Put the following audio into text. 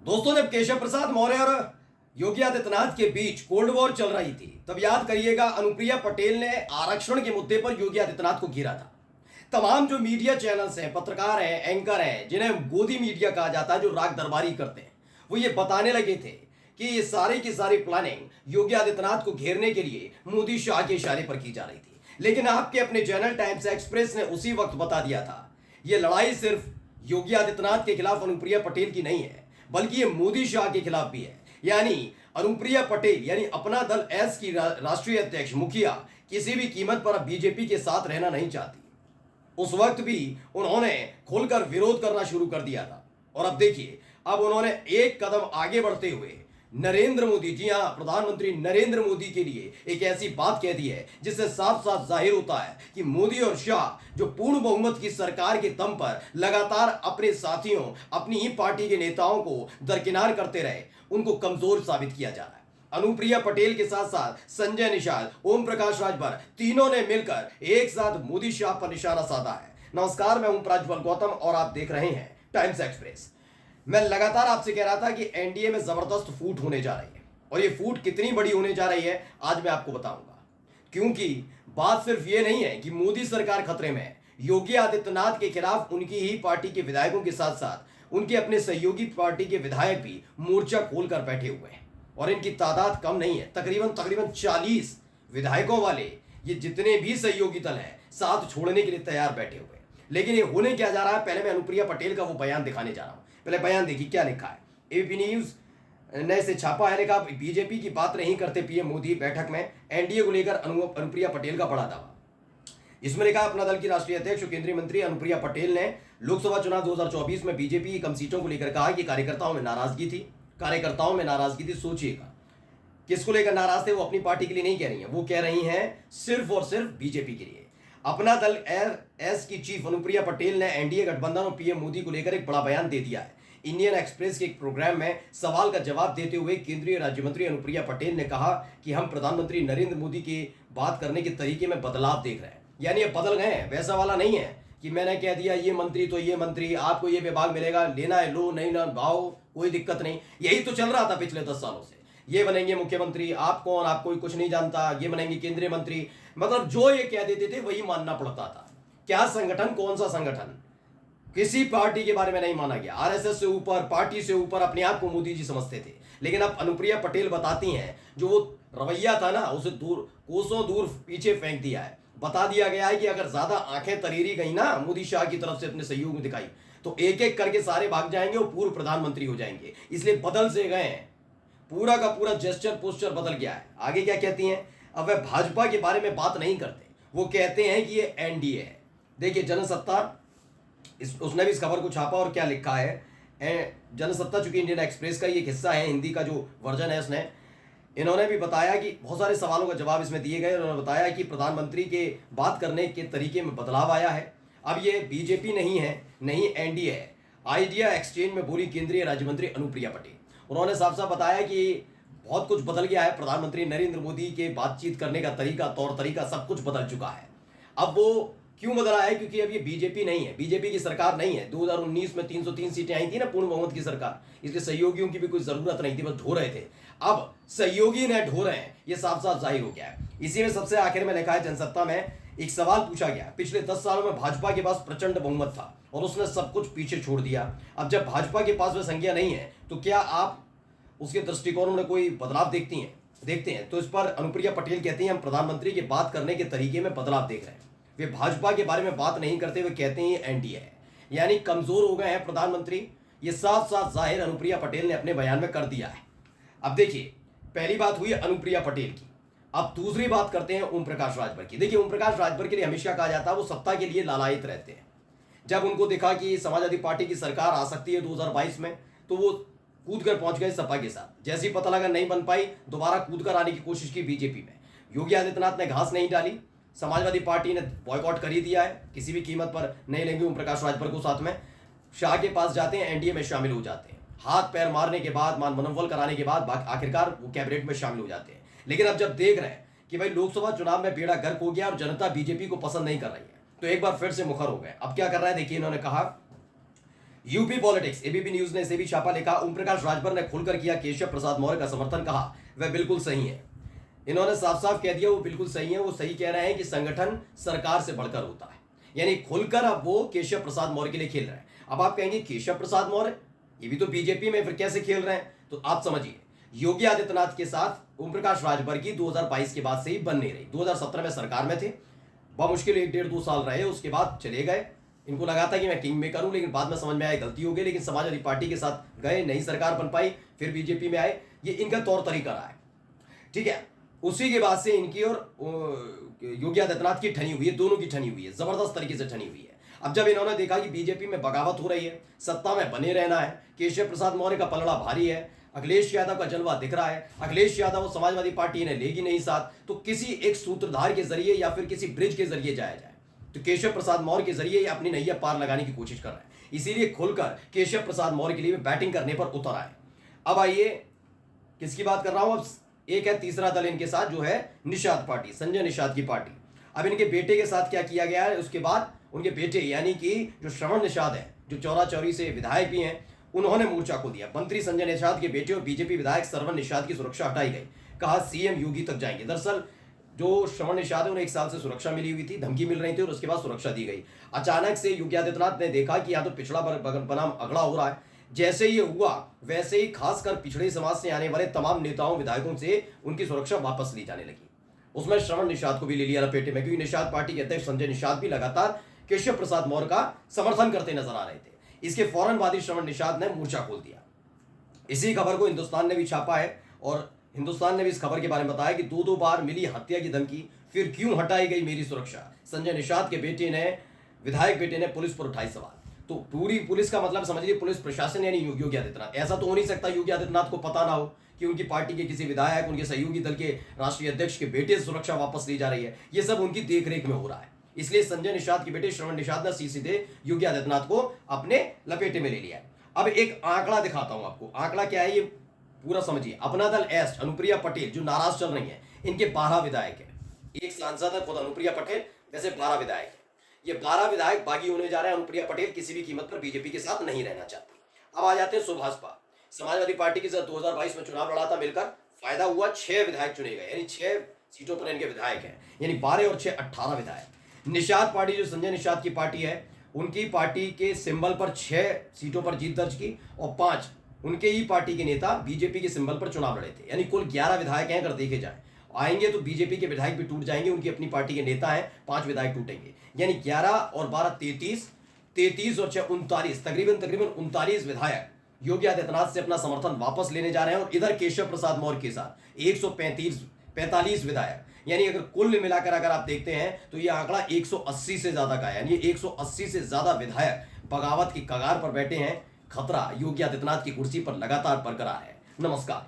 दोस्तों, जब केशव प्रसाद मौर्य और योगी आदित्यनाथ के बीच कोल्ड वॉर चल रही थी, तब याद करिएगा अनुप्रिया पटेल ने आरक्षण के मुद्दे पर योगी आदित्यनाथ को घेरा था। तमाम जो मीडिया चैनल्स हैं, पत्रकार हैं, एंकर हैं, जिन्हें गोदी मीडिया कहा जाता है, जो राग दरबारी करते हैं, वो ये बताने लगे थे कि ये सारी की सारी प्लानिंग योगी आदित्यनाथ को घेरने के लिए मोदी शाह के इशारे पर की जा रही थी। लेकिन आपके अपने चैनल टाइम्स एक्सप्रेस ने उसी वक्त बता दिया था, ये लड़ाई सिर्फ योगी आदित्यनाथ के खिलाफ अनुप्रिया पटेल की नहीं है, बल्कि ये मोदी शाह के खिलाफ भी है। यानी अनुप्रिया पटेल यानी अपना दल एस की राष्ट्रीय अध्यक्ष मुखिया किसी भी कीमत पर अब बीजेपी के साथ रहना नहीं चाहती। उस वक्त भी उन्होंने खुलकर विरोध करना शुरू कर दिया था, और अब देखिए, अब उन्होंने एक कदम आगे बढ़ते हुए नरेंद्र मोदी, जी हां, प्रधानमंत्री नरेंद्र मोदी के लिए एक ऐसी बात कह दी है जिससे साफ साफ जाहिर होता है कि मोदी और शाह जो पूर्ण बहुमत की सरकार के दम पर लगातार अपने साथियों, अपनी ही पार्टी के नेताओं को दरकिनार करते रहे, उनको कमजोर साबित किया जा रहा है। अनुप्रिया पटेल के साथ साथ संजय निषाद, ओम प्रकाश राजभर, तीनों ने मिलकर एक साथ मोदी शाह पर निशाना साधा है। नमस्कार, मैं हूं प्रज्वल गौतम और आप देख रहे हैं टाइम्स एक्सप्रेस। मैं लगातार आपसे कह रहा था कि एनडीए में जबरदस्त फूट होने जा रही है, और ये फूट कितनी बड़ी होने जा रही है आज मैं आपको बताऊंगा। क्योंकि बात सिर्फ ये नहीं है कि मोदी सरकार खतरे में है, योगी आदित्यनाथ के खिलाफ उनकी ही पार्टी के विधायकों के साथ साथ उनके अपने सहयोगी पार्टी के विधायक भी मोर्चा खोलकर बैठे हुए हैं, और इनकी तादाद कम नहीं है। तकरीबन 40 विधायकों वाले ये जितने भी सहयोगी दल हैं साथ छोड़ने के लिए तैयार बैठे हुए हैं। लेकिन ये होने क्या जा रहा है, पहले मैं अनुप्रिया पटेल का वो बयान दिखाने जा रहा हूं। पहले बयान देखिए क्या लिखा है। एबीपी न्यूज ने इसे छापा है, लिखा बीजेपी की बात नहीं करते पीएम मोदी, बैठक में एनडीए को लेकर अनुप्रिया पटेल का बड़ा दावा। इसमें लिखा, अपना दल की राष्ट्रीय अध्यक्ष और केंद्रीय मंत्री अनुप्रिया पटेल ने लोकसभा चुनाव 2024 में बीजेपी की कम सीटों को लेकर कहा कि कार्यकर्ताओं में नाराजगी थी। सोचिएगा किसको लेकर नाराज थे, वो अपनी पार्टी के लिए नहीं कह रही है, वो कह रही हैं सिर्फ और सिर्फ बीजेपी के लिए। अपना दल एस की चीफ अनुप्रिया पटेल ने एनडीए गठबंधन और पीएम मोदी को लेकर एक बड़ा बयान दे दिया है। इंडियन एक्सप्रेस के एक प्रोग्राम में सवाल का जवाब देते हुए केंद्रीय राज्य मंत्री अनुप्रिया पटेल ने कहा कि हम प्रधानमंत्री नरेंद्र मोदी की बात करने के तरीके में बदलाव देख रहे हैं। यानी ये बदल गए हैं, वैसा वाला नहीं है कि मैंने कह दिया ये मंत्री तो ये मंत्री, आपको ये विभाग मिलेगा, लेना है लो, नहीं ना भाओ, कोई दिक्कत नहीं। यही तो चल रहा था पिछले 10 सालों से। ये बनेंगे मुख्यमंत्री, आप कौन, आप कोई कुछ नहीं जानता, ये बनेंगे केंद्रीय मंत्री, मतलब जो ये कह देते थे वही मानना पड़ता था। क्या संगठन, कौन सा संगठन, किसी पार्टी के बारे में नहीं माना गया। आरएसएस से ऊपर, पार्टी से ऊपर अपने आप को मोदी जी समझते थे। लेकिन अब अनुप्रिया पटेल बताती हैं जो वो रवैया था ना, उसे कोसों दूर पीछे फेंक दिया है। बता दिया गया है कि अगर ज्यादा आंखें तरीरी गई ना मोदी शाह की तरफ से अपने सहयोग में दिखाई, तो एक एक करके सारे भाग जाएंगे और पूर्व प्रधानमंत्री हो जाएंगे। इसलिए बदल से गए हैं, पूरा का पूरा जेस्चर पोस्चर बदल गया है। आगे क्या कहती हैं, अब वह भाजपा के बारे में बात नहीं करते, वो कहते हैं कि ये एनडीए है। देखिए जनसत्ता, उसने भी इस खबर को छापा और क्या लिखा है। जनसत्ता चूंकि इंडियन एक्सप्रेस का ये हिस्सा है, हिंदी का जो वर्जन है उसने, इन्होंने भी बताया कि बहुत सारे सवालों का जवाब इसमें दिए गए। उन्होंने बताया कि प्रधानमंत्री के बात करने के तरीके में बदलाव आया है। अब ये बीजेपी नहीं है, नहीं एनडीए है। आइडिया एक्सचेंज में बोली केंद्रीय राज्य मंत्री अनुप्रिया पटेल। उन्होंने साफ साफ बताया कि बहुत कुछ बदल गया है, प्रधानमंत्री नरेंद्र मोदी के बातचीत करने का तरीका, तौर तरीका सब कुछ बदल चुका है। अब वो क्यों बदला है, क्योंकि अब ये बीजेपी नहीं है, बीजेपी की सरकार नहीं है। 2019 में 303 सीटें आई थी ना पूर्ण बहुमत की सरकार, इसलिए सहयोगियों की भी कोई जरूरत नहीं थी, बस ढो रहे थे। अब सहयोगी ने ढो रहे हैं, ये साफ साफ जाहिर हो गया है। इसी में सबसे आखिर में लिखा है, जनसत्ता में एक सवाल पूछा गया, पिछले 10 सालों में भाजपा के पास प्रचंड बहुमत था और उसने सब कुछ पीछे छोड़ दिया। अब जब भाजपा के पास वह संख्या नहीं है, तो क्या आप उसके दृष्टिकोण में कोई बदलाव देखते हैं? तो इस पर अनुप्रिया पटेल कहती हैं, हम प्रधानमंत्री की बात करने के तरीके में बदलाव देख रहे हैं। वे भाजपा के बारे में बात नहीं करते, वे कहते हैं एनडीए है, यानी कमजोर हो गए हैं प्रधानमंत्री। ये साफ साफ जाहिर अनुप्रिया पटेल ने अपने बयान में कर दिया है। अब देखिए, पहली बात हुई अनुप्रिया पटेल की, अब दूसरी बात करते हैं ओम प्रकाश राजभर की। देखिए, ओम प्रकाश राजभर के लिए हमेशा कहा जाता है वो सत्ता के लिए लालायित रहते हैं। जब उनको देखा कि समाजवादी पार्टी की सरकार आ सकती है 2022 में, तो वो कूद कर पहुंच गए सपा के साथ। जैसे ही पता लगा नहीं बन पाई, दोबारा कूद कर आने की कोशिश की बीजेपी में। योगी आदित्यनाथ ने घास नहीं डाली, समाजवादी पार्टी ने बॉयकॉट कर ही दिया है, किसी भी कीमत पर नहीं लेंगे ओम प्रकाश राजभर को साथ में। शाह के पास जाते हैं, एनडीए में शामिल हो जाते हैं, हाथ पैर मारने के बाद, मान मनोबल कराने के बाद आखिरकार वो कैबिनेट में शामिल हो जाते हैं। लेकिन अब जब देख रहे हैं कि भाई लोकसभा चुनाव में बेड़ा गर्क हो गया और जनता बीजेपी को पसंद नहीं कर रही है, तो एक बार फिर से मुखर हो गए। अब क्या कर रहा है देखिए, इन्होंने कहा यूपी पॉलिटिक्स, एबीपी न्यूज ने इसे भी छापा लिखा। ओम प्रकाश राजभर ने खुलकर किया केशव प्रसाद मौर्य का समर्थन, कहा वह बिल्कुल सही है। इन्होंने साफ साफ कह दिया वो बिल्कुल सही है। वो सही कह रहे हैं कि संगठन सरकार से बढ़कर होता है, यानी खुलकर अब वो केशव प्रसाद मौर्य के लिए खेल रहे हैं। अब आप कहेंगे केशव प्रसाद मौर्य ये भी तो बीजेपी में, फिर कैसे खेल रहे हैं? तो आप समझिए, योगी आदित्यनाथ के साथ ओम प्रकाश राजभर की 2022 के बाद से ही बन नहीं रही। 2017 में सरकार में थे, बहुत मुश्किल 1-1.5-2 साल रहे, उसके बाद चले गए। इनको लगा था कि मैं किंग मेकर हूं, लेकिन बाद में समझ में आया गलती हो गई। लेकिन समाजवादी पार्टी के साथ गए, नई सरकार बन पाई, फिर बीजेपी में आए। ये इनका तौर तरीका रहा है, ठीक है। उसी के बाद से इनकी और योगी आदित्यनाथ की ठनी हुई है, दोनों की ठनी हुई है, जबरदस्त तरीके से ठनी हुई है। अब जब इन्होंने देखा कि बीजेपी में बगावत हो रही है, सत्ता में बने रहना है, केशव प्रसाद मौर्य का पलड़ा भारी है, अखिलेश यादव का जलवा दिख रहा है, अखिलेश यादव और समाजवादी पार्टी इन्हें लेगी नहीं साथ, तो किसी एक सूत्रधार के जरिए या फिर किसी ब्रिज के जरिए जाया जाए। तो केशव प्रसाद मौर्य के जरिए अपनी नैया पार लगाने की कोशिश कर रहे हैं, इसीलिए खुलकर केशव प्रसाद मौर्य के लिए बैटिंग करने पर उतर आए। अब आइए किसकी बात कर रहा हूं, अब एक है तीसरा दल इनके साथ, जो है निषाद पार्टी, संजय निषाद की पार्टी। अब इनके बेटे के साथ क्या किया गया है, उसके बाद उनके बेटे यानी कि जो श्रवण निषाद है, जो चौरा चौरी से विधायक भी हैं, उन्होंने मोर्चा को दिया। मंत्री संजय निषाद के बेटे और बीजेपी विधायक श्रवण निषाद की सुरक्षा हटाई गई, कहा सीएम योगी तक जाएंगे। दरअसल जो श्रवण निषाद है उन्हें 1 साल से सुरक्षा मिली हुई थी, धमकी मिल रही थी और उसके बाद सुरक्षा दी गई। अचानक से योगी आदित्यनाथ ने देखा कि यहाँ तो पिछड़ा बनाम अगड़ा हो रहा है। जैसे ये हुआ वैसे ही खासकर पिछड़े समाज से आने वाले तमाम नेताओं विधायकों से उनकी सुरक्षा वापस ली जाने लगी। उसमें श्रवण निषाद को भी ले लिया लपेटे में, क्योंकि निषाद पार्टी के अध्यक्ष संजय निषाद भी लगातार केशव प्रसाद मौर्य का समर्थन करते नजर आ रहे थे। इसके फौरन बाद ही श्रवण निषाद ने मोर्चा खोल दिया। इसी खबर को हिंदुस्तान ने भी छापा है और हिंदुस्तान ने भी इस खबर के बारे में बताया कि 2-2 बार मिली हत्या की धमकी, फिर क्यों हटाई गई मेरी सुरक्षा। संजय निषाद के बेटे ने, विधायक बेटे ने पुलिस पर उठाई सवाल। तो पूरी पुलिस का मतलब समझिए पुलिस प्रशासन यानी योगी आदित्यनाथ। ऐसा तो हो नहीं सकता योगी आदित्यनाथ को पता ना हो कि उनकी पार्टी के किसी विधायक, उनके सहयोगी दल के राष्ट्रीय अध्यक्ष के बेटे से सुरक्षा वापस ली जा रही है। ये सब उनकी देखरेख में हो रहा है। इसलिए संजय निषाद के बेटे श्रवण निषाद ने सीधे योगी आदित्यनाथ को अपने लपेटे में ले लिया है। अब एक आंकड़ा दिखाता हूं आपको। आंकड़ा क्या है ये पूरा समझिए। अपना दल एस्ट अनुप्रिया पटेल जो नाराज चल रही है, इनके 12 विधायक है। एक सांसद है खुद अनुप्रिया पटेल, वैसे 12 विधायक है। ये 12 विधायक बागी होने जा रहे हैं। अनुप्रिया पटेल किसी भी कीमत पर बीजेपी के साथ नहीं रहना चाहती। अब आ जाते हैं सुभाषपा। समाजवादी पार्टी के साथ 2022 में चुनाव लड़ा था, मिलकर फायदा हुआ, 6 विधायक चुने गए, यानी 6 सीटों पर इनके विधायक हैं, यानी 12 और 6 18 विधायक। निषाद पार्टी जो संजय निषाद की पार्टी है, उनकी पार्टी के सिंबल पर 6 सीटों पर जीत दर्ज की और 5 उनके ही पार्टी के नेता बीजेपी के सिंबल पर चुनाव लड़े थे, यानी कुल 11 विधायक हैं। अगर देखे जाए आएंगे तो बीजेपी के विधायक भी टूट जाएंगे, उनकी अपनी पार्टी के नेता हैं, 5 विधायक टूटेंगे, यानी 11 और 12 33 और 6 39, तकरीबन 39 विधायक योगी आदित्यनाथ से अपना समर्थन वापस लेने जा रहे हैं। और इधर केशव प्रसाद मौर्य के साथ 145 विधायक, यानी अगर कुल मिलाकर अगर आप देखते हैं तो यह आंकड़ा 180 से ज्यादा का है, यानी 180 से ज्यादा विधायक बगावत की कगार पर बैठे हैं। खतरा योगी आदित्यनाथ की कुर्सी पर लगातार बरकरार है। नमस्कार।